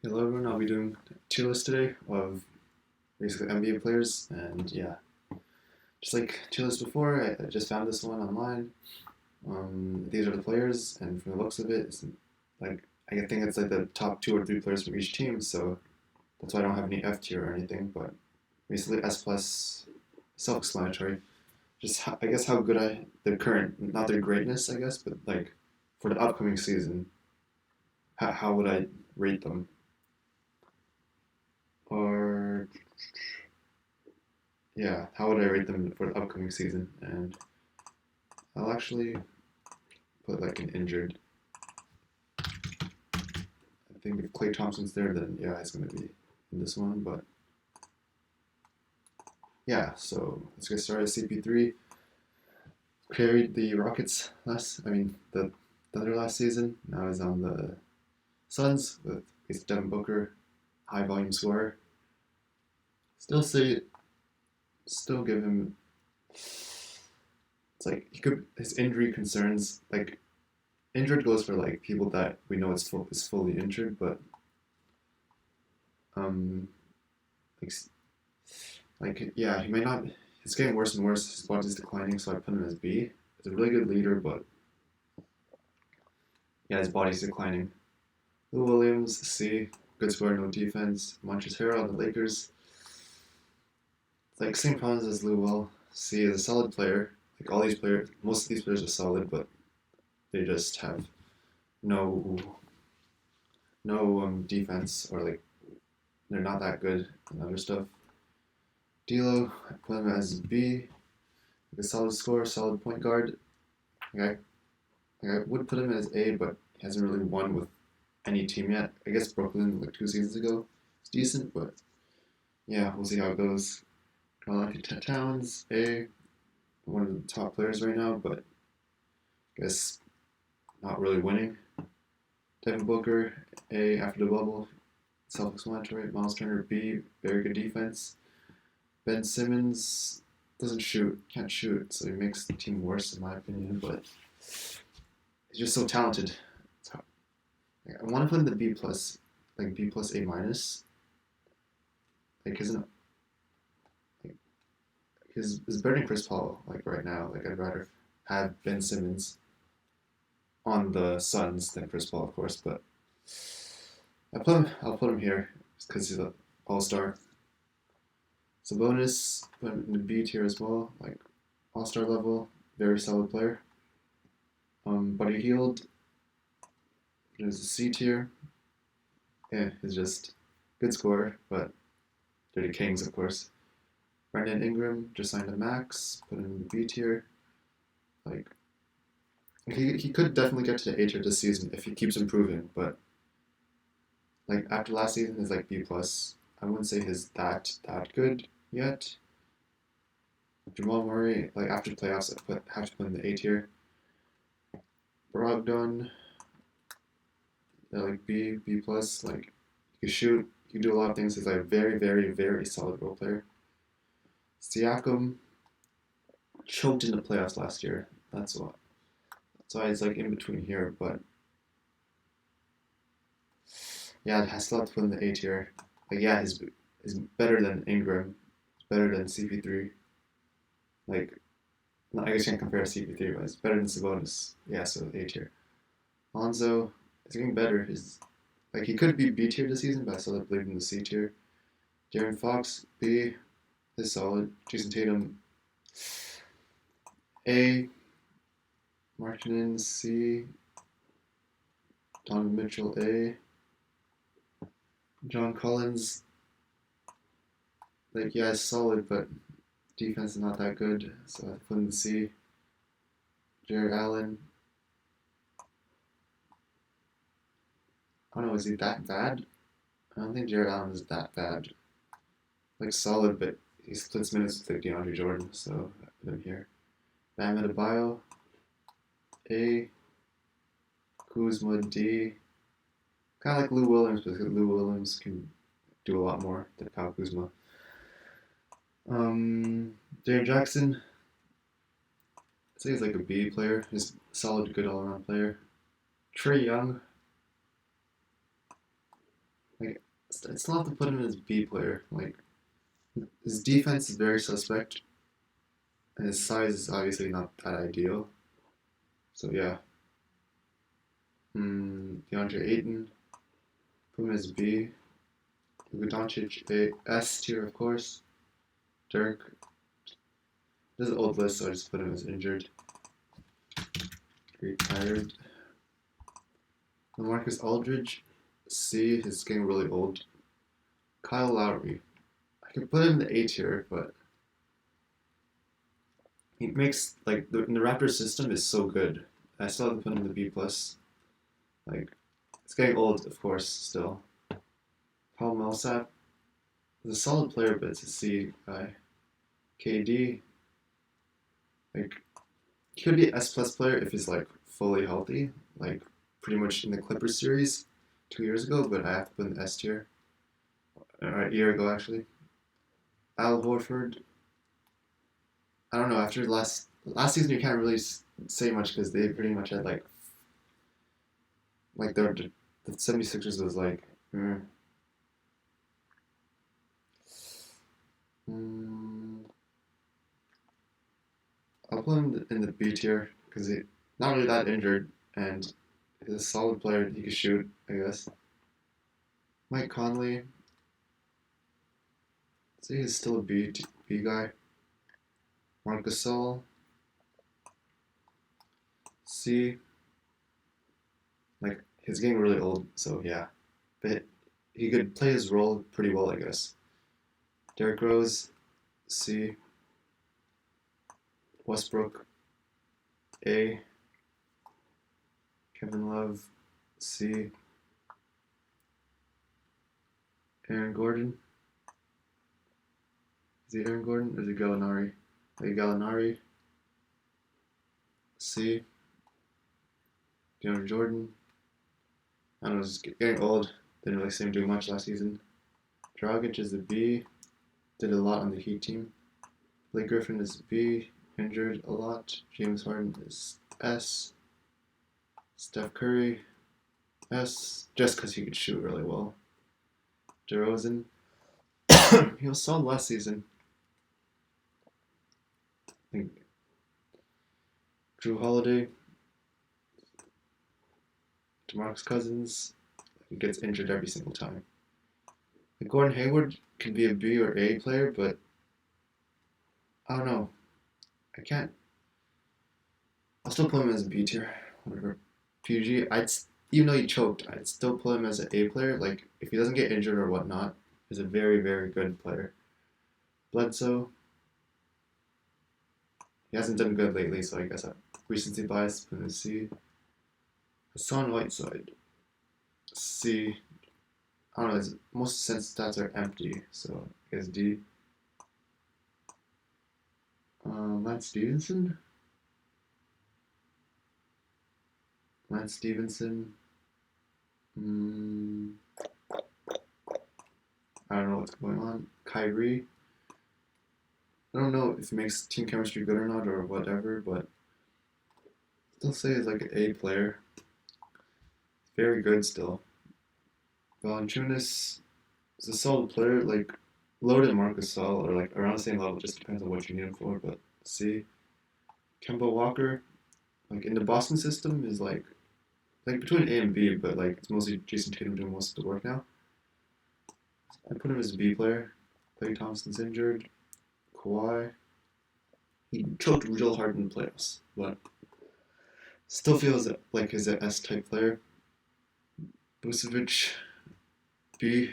Hello everyone, I'll be doing a tier list today of basically NBA players, and yeah, just like tier list before, I just found this one online. These are the players, and from the looks of it, it's like I think it's like the top two or three players from each team, so that's why I don't have any F tier or anything, but basically S plus, self-explanatory. Just I guess how good their current, not their greatness, I guess, but like for the upcoming season, how would I rate them? Or yeah, how would I rate them for the upcoming season? And I'll actually put like an injured. I think if Clay Thompson's there, then yeah, he's going to be in this one. But yeah, so let's get started. CP3 carried the Rockets the Thunder last season. Now he's on the Suns with Devin Booker, high volume scorer. Still say, still give him. It's like he could his injury concerns like injured goes for like people that we know is fully injured, but um like yeah, he might not. It's getting worse and worse. His body's declining, so I put him as B. He's a really good leader, but yeah, his body's declining. Lou Williams, C. Good scorer, no defense. Montrezl Harrell on the Lakers. It's like same problems as Lou Will. C is a solid player. Like all these players, most of these players are solid, but they just have no defense, or like they're not that good and other stuff. D'Lo, I put him as B. Like a solid scorer, solid point guard. Okay, like I would put him as A, but he hasn't really won with any team yet. I guess Brooklyn like 2 seasons ago. It's decent, but yeah, we'll see how it goes. Karl-Anthony Towns, A, one of the top players right now, but I guess not really winning. Devin Booker, A after the bubble, self-explanatory. Miles Turner, B, very good defense. Ben Simmons doesn't shoot, can't shoot, so he makes the team worse in my opinion, but he's just so talented. I want to put him the B plus, like B plus A minus. Like isn't like his is better than Chris Paul like right now. Like I'd rather have Ben Simmons on the Suns than Chris Paul, of course. But I'll put him here because he's an All Star. Sabonis put him in the B tier as well, like All Star level, very solid player. Buddy Hield is a C tier. Yeah, he's just good scorer, but Dirty Kings, of course. Brandon Ingram just signed a max, put him in the B tier. Like he could definitely get to the A tier this season if he keeps improving, but like after last season is like B plus. I wouldn't say he's that good yet. Jamal Murray, like after playoffs, have to put in the A tier. Brogdon, like B plus. Like he can shoot, he can do a lot of things. He's like a very very solid role player. Siakam choked in the playoffs last year. That's why it's like in between here. But yeah, I still have to put in the A tier. Like yeah, he's better than Ingram. He's better than CP3. Like no, I guess you can't compare to CP3, but it's better than Sabonis. Yeah, so A tier. Lonzo is getting better. He's like he could be B tier this season, but I still believe in the C tier. De'Aaron Fox B is solid. Jason Tatum A. Markkanen C. Donovan Mitchell A. John Collins, like yeah, it's solid, but defense is not that good, so I put in the C. Jared Allen, I don't know, is he that bad? I don't think Jared Allen is that bad. Like solid, but he splits minutes with like DeAndre Jordan, so I put him here. Bam Adebayo, A. Kuzma D. Kind of like Lou Williams, because Lou Williams can do a lot more than Kyle Kuzma. Jaren Jackson, I'd say he's like a B player. He's a solid, good all around player. Trae Young, Like, I still have to put him as B player. Like, his defense is very suspect, and his size is obviously not that ideal. So yeah. DeAndre Ayton, put him as B. Luka Doncic, A, S tier, of course. Dirk. This is an old list, so I just put him as injured. Retired. LaMarcus Aldridge, C. He's getting really old. Kyle Lowry. I could put him in the A tier, but he makes like the Raptors system is so good. I still have to put him in the B plus. Like, it's getting old, of course, still. Paul Millsap is a solid player, but it's a C guy. KD, like, he could be an S plus player if he's like fully healthy, like pretty much in the Clippers series 2 years ago. But I have to put in the S tier. Or a year ago, actually. Al Horford. I don't know. After last season, you can't really say much because they pretty much had like the 76ers was like. I'll put him in the B tier because he's not really that injured and he's a solid player. He can shoot, I guess. Mike Conley. See, he's still a B guy. Marc Gasol. C. Like, he's getting really old, so yeah. But he could play his role pretty well, I guess. Derrick Rose. C. Westbrook. A. Kevin Love. C. Aaron Gordon. Is it Aaron Gordon or is it Gallinari? Gallinari. C. DeAndre Jordan. I don't know, he's getting old. Didn't really see him do much last season. Dragic is a B. Did a lot on the Heat team. Blake Griffin is B. Injured a lot. James Harden is S. Steph Curry, S. Just because he could shoot really well. DeRozan. He was solid last season. I think Drew Holiday. DeMarcus Cousins. He gets injured every single time. Like Gordon Hayward can be a B or A player, but I don't know. I can't. I'll still put him as a B tier. Whatever. PG. Even though he choked, I'd still put him as an A player. Like, if he doesn't get injured or whatnot, he's a very, very good player. Bledsoe. He hasn't done good lately, so I guess I'm recency bias, put him as C. Hassan Whiteside. C. I don't know, most sense stats are empty, so I guess D. Lance Stevenson. Lance Stevenson. I don't know what's going on. Kyrie. I don't know if it makes team chemistry good or not or whatever, but still say he's like an A player. Very good still. Valanciunas is a solid player, like lower than Marc Gasol or like around the same level. Just depends on what you need him for. But C. Kemba Walker, like in the Boston system, is like between A and B, but like it's mostly Jason Tatum doing most of the work now. I put him as a B player. Klay Thompson's injured. Kawhi. He choked real hard in the playoffs, but still feels like he's an S type player. Vucevic, B.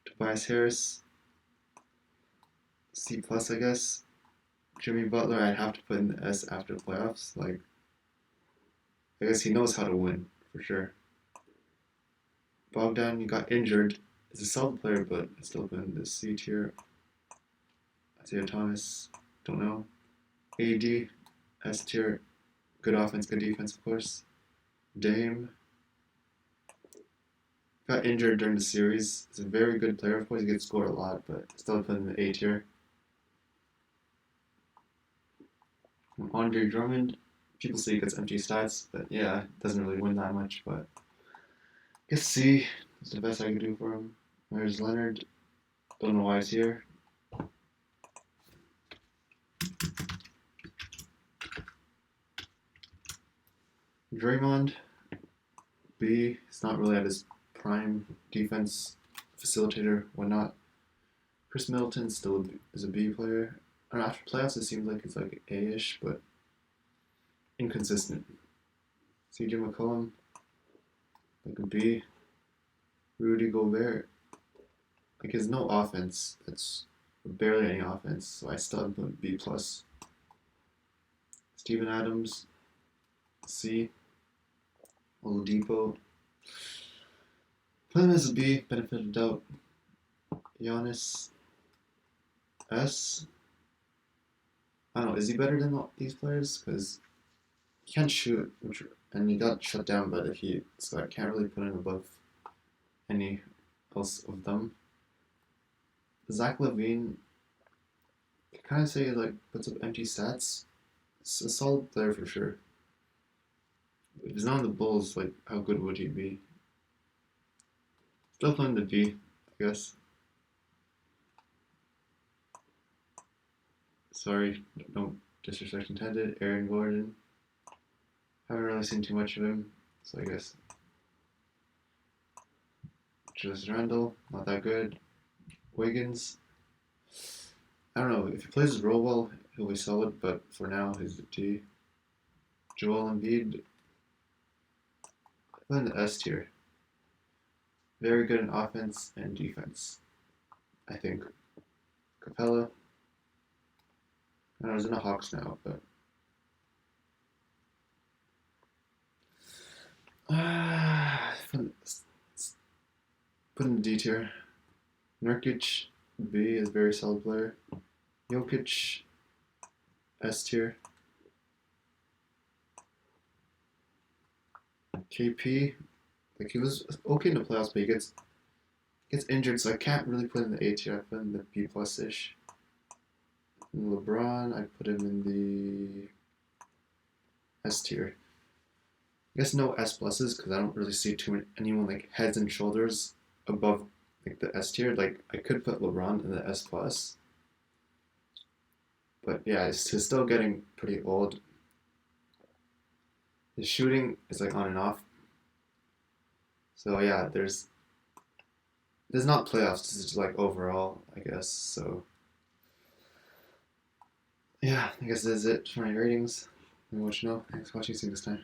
Tobias Harris, C plus, I guess. Jimmy Butler, I'd have to put in the S after the playoffs. Like, I guess he knows how to win for sure. Bogdan, he got injured. He's a solid player, but I still put in the C tier. Isaiah Thomas, don't know. AD, S tier. Good offense, good defense, of course. Dame got injured during the series. He's a very good player, of course. He gets scored a lot, but still put in the A tier. Andre Drummond, people say he gets empty stats, but yeah, doesn't really win that much. But I guess C. That's the best I could do for him. There's Leonard. Don't know why he's here. Draymond, B. He's not really at his prime defense facilitator, whatnot. Chris Middleton still is a B player. And after playoffs, it seems like it's like A-ish, but inconsistent. CJ McCollum, like a B. Rudy Gobert, like there's no offense. It's barely any offense, so I still have put B plus. Steven Adams, C. Oladipo, put him as a B. Benefit of doubt. Giannis, S. I don't know. Is he better than these players? Because he can't shoot, and he got shut down by the Heat, so I can't really put him above any else of them. Zach LaVine, I kind of say he like puts up empty stats. It's a solid player for sure. If he's not on the Bulls, like how good would he be? Still playing the D, I guess. Sorry, no disrespect intended. Aaron Gordon. Haven't really seen too much of him, so I guess. Julius Randle, not that good. Wiggins, I don't know. If he plays his role well, he'll be solid, but for now, he's a D. Joel Embiid, in the S tier. Very good in offense and defense, I think. Capella, I know he's in the Hawks now, but put in the D tier. Nurkic, B, is a very solid player. Jokic, S tier. KP, like he was okay in the playoffs, but he gets injured, so I can't really put in the A tier. I put in the B plus ish. And LeBron, I put him in the S tier. I guess no S pluses because I don't really see anyone like heads and shoulders above like the S tier. Like I could put LeBron in the S plus, but yeah, he's still getting pretty old. His shooting is like on and off. So yeah, there's not playoffs. This is just like overall, I guess. So yeah, I guess that's it for my ratings. Let me let you know. Thanks for watching. See you next time.